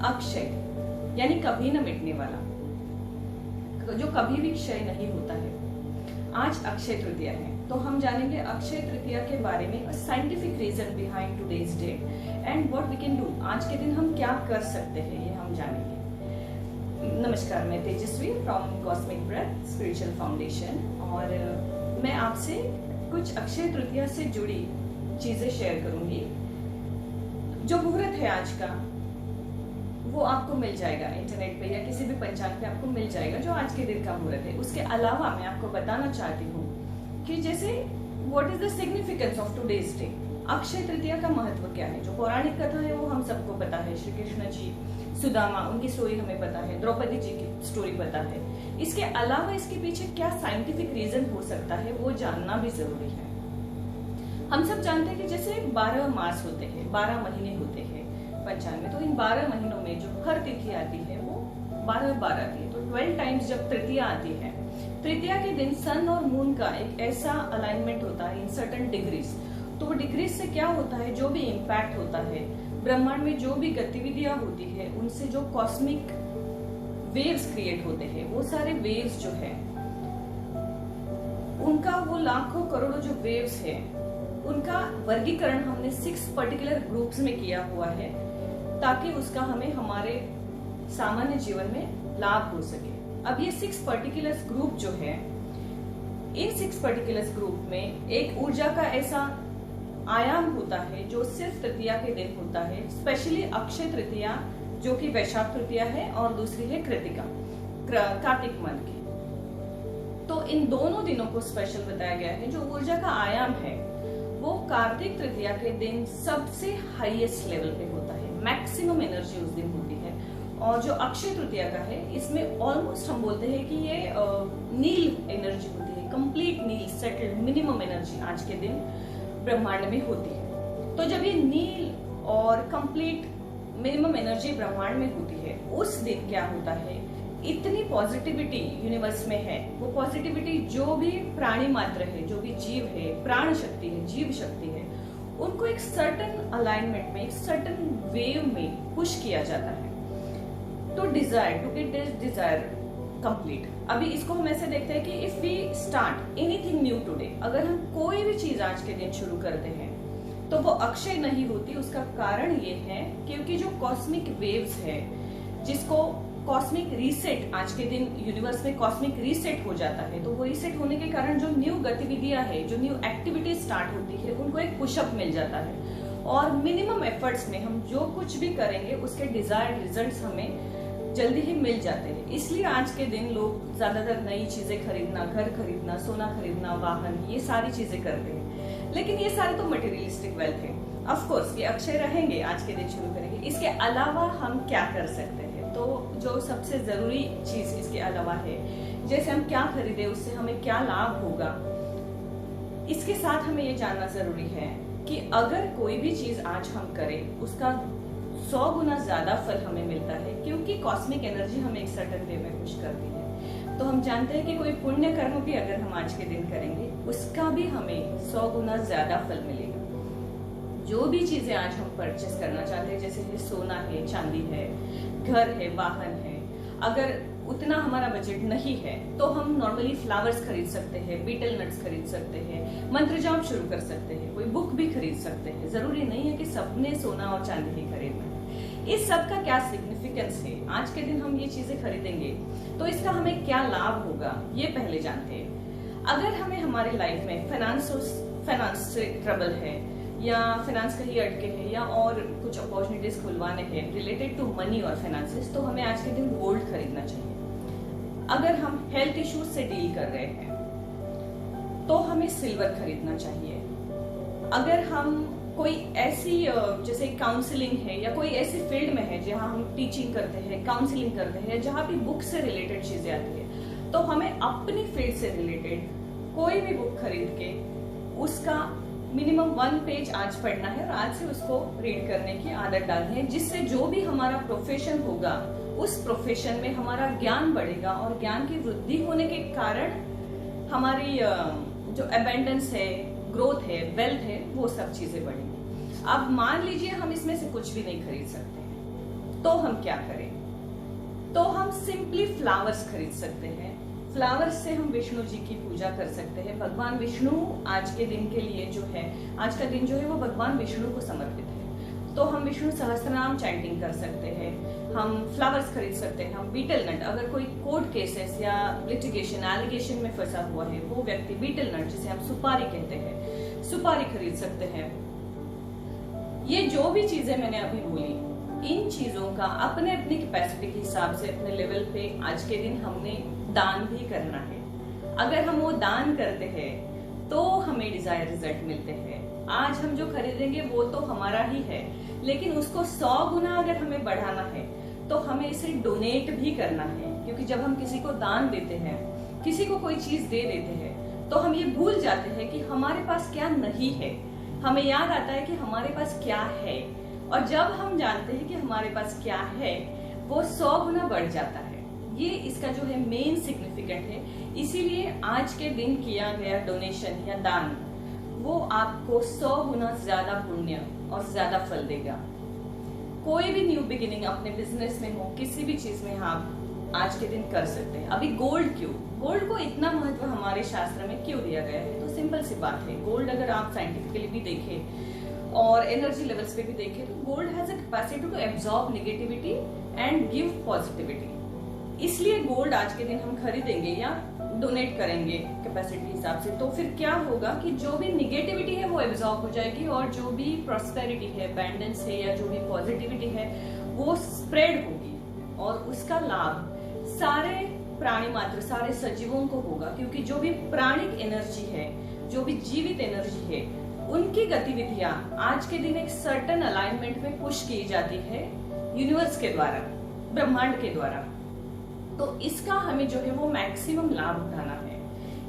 अक्षय यानी कभी न मिटने वाला, जो कभी भी क्षय नहीं होता है। आज अक्षय तृतीया है, तो हम जानेंगे अक्षय तृतीया के बारे में, scientific reason behind today's date and what we can do. आज के दिन हम क्या कर सकते हैं, ये हम जानेंगे। नमस्कार, मैं Tejaswi from cosmic breath spiritual foundation, और मैं आपसे कुछ अक्षय तृतीया से जुड़ी चीजें शेयर करूंगी। जो मुहूर्त है आज का, वो आपको मिल जाएगा इंटरनेट पे या किसी भी पंचांग पे आपको मिल जाएगा जो आज के दिन का मुहूर्त है। उसके अलावा मैं आपको बताना चाहती हूँ कि जैसे what is the significance of today's day. Akshaya Tritiya का महत्व क्या है। जो पौराणिक कथा है वो हम सबको पता है, श्री कृष्ण जी, सुदामा, उनकी स्टोरी हमें पता है, द्रौपदी जी की स्टोरी पता है। इसके अलावा इसके पीछे क्या साइंटिफिक रीजन हो सकता है वो जानना भी जरूरी है। हम सब जानते हैं कि जैसे 12 मास होते हैं, 12 महीने होते हैं पंचांग में, तो इन 12 महीनों में जो हर तिथि आती है वो 12 आती है। तो 12 टाइम्स जब तृतीया आती है, तृतीया के दिन सन और मून का एक ऐसा अलाइनमेंट होता है इन सर्टेन डिग्रीज। तो वो डिग्रीज से क्या होता है, जो भी इम्पैक्ट होता है ब्रह्मांड में, जो भी गतिविधियां होती है, उनसे जो कॉस्मिक वेव्स क्रिएट होते हैं, वो सारे वेव्स जो है उनका, वो लाखों करोड़ों जो वेव्स है, उनका वर्गीकरण हमने 6 पर्टिकुलर ग्रुप्स में किया हुआ है, ताकि उसका हमें हमारे सामान्य जीवन में लाभ हो सके। अब ये 6 पर्टिकुलर ग्रुप जो है, इन 6 पर्टिकुलर ग्रुप में एक ऊर्जा का ऐसा आयाम होता है जो सिर्फ तृतीया के दिन होता है, स्पेशली अक्षय तृतीया जो कि वैशाख तृतीया है, और दूसरी है कृतिका, कार्तिक मंथ की। तो इन दोनों दिनों को स्पेशल बताया गया है। जो ऊर्जा का आयाम है वो कार्तिक तृतीया के दिन सबसे हाईएस्ट लेवल पे होता है, मैक्सिमम एनर्जी उस दिन होती है। और जो अक्षय तृतीया का है, इसमें ऑलमोस्ट हम बोलते हैं कि ये नील एनर्जी होती है, कंप्लीट नील सेटल्ड मिनिमम एनर्जी आज के दिन ब्रह्मांड में होती है। तो जब ये नील और कंप्लीट मिनिमम एनर्जी ब्रह्मांड में होती है, उस दिन क्या होता है, इतनी पॉजिटिविटी यूनिवर्स में है। वो पॉजिटिविटी जो भी प्राणी मात्र है, जो भी जीव है, प्राण शक्ति है, जीव शक्ति है, उनको एक सर्टेन अलाइनमेंट में, एक सर्टेन वेव में पुश किया जाता है। तो desire to get desire complete. अभी इसको हम ऐसे देखते हैं कि if we start anything new today, अगर हम कोई भी चीज आज के दिन शुरू करते हैं तो वो अक्षय नहीं होती। उसका कारण ये है क्योंकि जो कॉस्मिक वेव्स है, जिसको कॉस्मिक रीसेट, आज के दिन यूनिवर्स में कॉस्मिक रीसेट हो जाता है, तो वो रीसेट होने के कारण जो न्यू गतिविधियां है, जो न्यू एक्टिविटी स्टार्ट होती है, उनको एक पुशअप मिल जाता है। और मिनिमम एफर्ट्स में हम जो कुछ भी करेंगे उसके डिजायर्ड रिजल्ट्स हमें जल्दी ही मिल जाते हैं। इसलिए आज के दिन लोग ज्यादातर नई चीजें खरीदना, घर खरीदना, सोना खरीदना, वाहन, ये सारी चीजें करते हैं। लेकिन ये सारे तो मटेरियलिस्टिक वेल्थ है। ऑफ कोर्स ये अक्षय रहेंगे, आज के दिन शुरू करेंगे। इसके अलावा हम क्या कर सकते हैं? तो जो सबसे जरूरी चीज इसके अलावा है, जैसे हम क्या खरीदे, उससे हमें क्या लाभ होगा, इसके साथ हमें ये जानना जरूरी है कि अगर कोई भी चीज आज हम करें, उसका 100 गुना ज्यादा फल हमें मिलता है, क्योंकि कॉस्मिक एनर्जी हमें एक सर्टेन वे में पुश करती है। तो हम जानते हैं कि कोई पुण्य कर्म भी अगर हम आज के दिन करेंगे, उसका भी हमें 100 गुना ज्यादा फल मिलेगा। जो भी चीजें आज हम परचेस करना चाहते हैं, जैसे सोना है, चांदी है, घर है, वाहन है, अगर उतना हमारा बजट नहीं है तो हम नॉर्मली फ्लावर्स खरीद सकते हैं, बीटल नट्स खरीद सकते हैं, मंत्र जाप शुरू कर सकते हैं, कोई बुक भी खरीद सकते हैं। जरूरी नहीं है कि सबने सोना और चांदी ही खरीदना है। इस सब का क्या सिग्निफिकेंस है, आज के दिन हम ये चीजें खरीदेंगे तो इसका हमें क्या लाभ होगा, ये पहले जानते हैं। अगर हमें हमारे लाइफ में फाइनेंस से ट्रबल है, या फाइनेंस कहीं अटके हैं, या और कुछ अपॉर्चुनिटीज खुलवाने हैं रिलेटेड टू मनी और फाइनेंसेस, तो हमें आज के दिन गोल्ड खरीदना चाहिए। अगर हम हेल्थ इश्यूज से डील कर रहे हैं तो हमें सिल्वर खरीदना चाहिए। अगर हम कोई ऐसी जैसे काउंसलिंग है या कोई ऐसी फील्ड में है जहां हम टीचिंग करते हैं, काउंसलिंग करते हैं, जहां भी बुक से रिलेटेड चीजें आती है, तो हमें अपनी फील्ड से रिलेटेड कोई भी बुक खरीद के उसका मिनिमम 1 पेज आज पढ़ना है और आज से उसको रीड करने की आदत डालनी है, जिससे जो भी हमारा प्रोफेशन होगा उस प्रोफेशन में हमारा ज्ञान बढ़ेगा, और ज्ञान की वृद्धि होने के कारण हमारी जो अबेंडेंस है, ग्रोथ है, वेल्थ है, वो सब चीजें बढ़ेंगी। अब मान लीजिए हम इसमें से कुछ भी नहीं खरीद सकते हैं, तो हम क्या करें? तो हम सिंपली फ्लावर्स खरीद सकते हैं। फ्लावर्स से हम विष्णु जी की पूजा कर सकते हैं। भगवान विष्णु आज के दिन के लिए जो है, आज का दिन जो है वो भगवान विष्णु को समर्पित है। तो हम विष्णु सहस्त्रनाम चैंटिंग कर सकते हैं, हम फ्लावर्स खरीद सकते हैं, हम बीटल नट, अगर कोई कोर्ट केसेस या लिटिगेशन एलिगेशन में फंसा हुआ है वो व्यक्ति बीटल नट, जिसे हम सुपारी कहते हैं, सुपारी खरीद सकते हैं। ये जो भी चीजें मैंने अभी बोली, इन चीजों का अपने अपनी कैपेसिटी के हिसाब से अपने लेवल पे आज के दिन हमने दान भी करना है। अगर हम वो दान करते हैं तो हमें डिजायर रिजल्ट मिलते हैं। आज हम जो खरीदेंगे वो तो हमारा ही है, लेकिन उसको 100 गुना अगर हमें बढ़ाना है तो हमें इसे डोनेट भी करना है। क्योंकि जब हम किसी को दान देते हैं, किसी को कोई चीज दे देते हैं, तो हम ये भूल जाते हैं कि हमारे पास क्या नहीं है। हमें याद आता है कि हमारे पास क्या है, और जब हम जानते हैं कि हमारे पास क्या है, वो 100 गुना बढ़ जाता है। ये इसका जो है मेन सिग्निफिकेंट है। इसीलिए आज के दिन किया गया डोनेशन या दान वो आपको 100 गुना ज्यादा पुण्य और ज्यादा फल देगा। कोई भी न्यू बिगिनिंग अपने बिजनेस में हो, किसी भी चीज में आप आज के दिन कर सकते हैं। अभी गोल्ड क्यों, गोल्ड को इतना महत्व हमारे शास्त्र में क्यों दिया गया है? तो सिंपल सी बात है, गोल्ड अगर आप साइंटिफिकली भी देखें और एनर्जी लेवल्स पे भी देखें तो gold has a capacity to absorb negativity and give positivity. इसलिए गोल्ड आज के दिन हम खरीदेंगे या डोनेट करेंगे कैपेसिटी के हिसाब से, तो फिर क्या होगा कि जो भी निगेटिविटी है वो एब्जॉर्ब हो जाएगी, और जो भी प्रॉस्पेरिटी है, अबंडेंस है, या जो भी पॉजिटिविटी है वो स्प्रेड होगी, और उसका लाभ सारे प्राणी मात्र, सारे सजीवों को होगा। क्योंकि जो भी प्राणिक एनर्जी है, जो भी जीवित एनर्जी है, उनकी गतिविधियां आज के दिन एक सर्टेन अलाइनमेंट में पुश की जाती है यूनिवर्स के द्वारा, ब्रह्मांड के द्वारा। तो इसका हमें जो है वो मैक्सिमम लाभ उठाना है।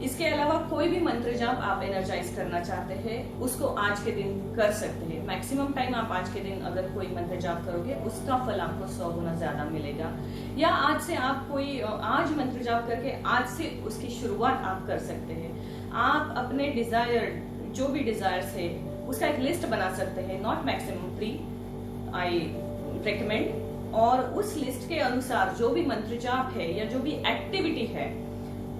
इसके अलावा कोई भी मंत्र जाप आप एनर्जाइज करना चाहते हैं उसको आज के दिन कर सकते हैं। मैक्सिमम टाइम आप आज के दिन अगर कोई मंत्र जाप करोगे उसका फल आपको 100 गुना ज्यादा मिलेगा। या आज से आप कोई आज मंत्र जाप करके आज से उसकी शुरुआत आप कर सकते हैं। आप अपने डिजायर, जो भी डिजायर्स है उसका एक लिस्ट बना सकते हैं, नॉट मैक्सिमम 3 आई रेकमेंड, और उस लिस्ट के अनुसार जो भी मंत्र जाप है या जो भी एक्टिविटी है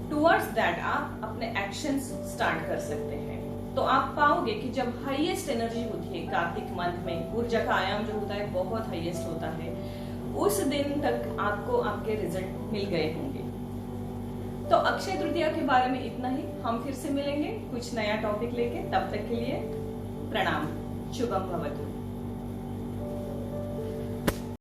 टुवर्ड्स दैट आप अपने एक्शंस स्टार्ट कर सकते हैं। तो आप पाओगे कि जब हाईएस्ट एनर्जी होती है कार्तिक मंथ में, ऊर्जा का आयाम जो होता है बहुत हाईएस्ट होता है, उस दिन तक आपको आपके रिजल्ट मिल गए होंगे। तो अक्षय तृतीया के बारे में इतना ही। हम फिर से मिलेंगे कुछ नया टॉपिक लेके। तब तक के लिए प्रणाम। शुभम भवतु।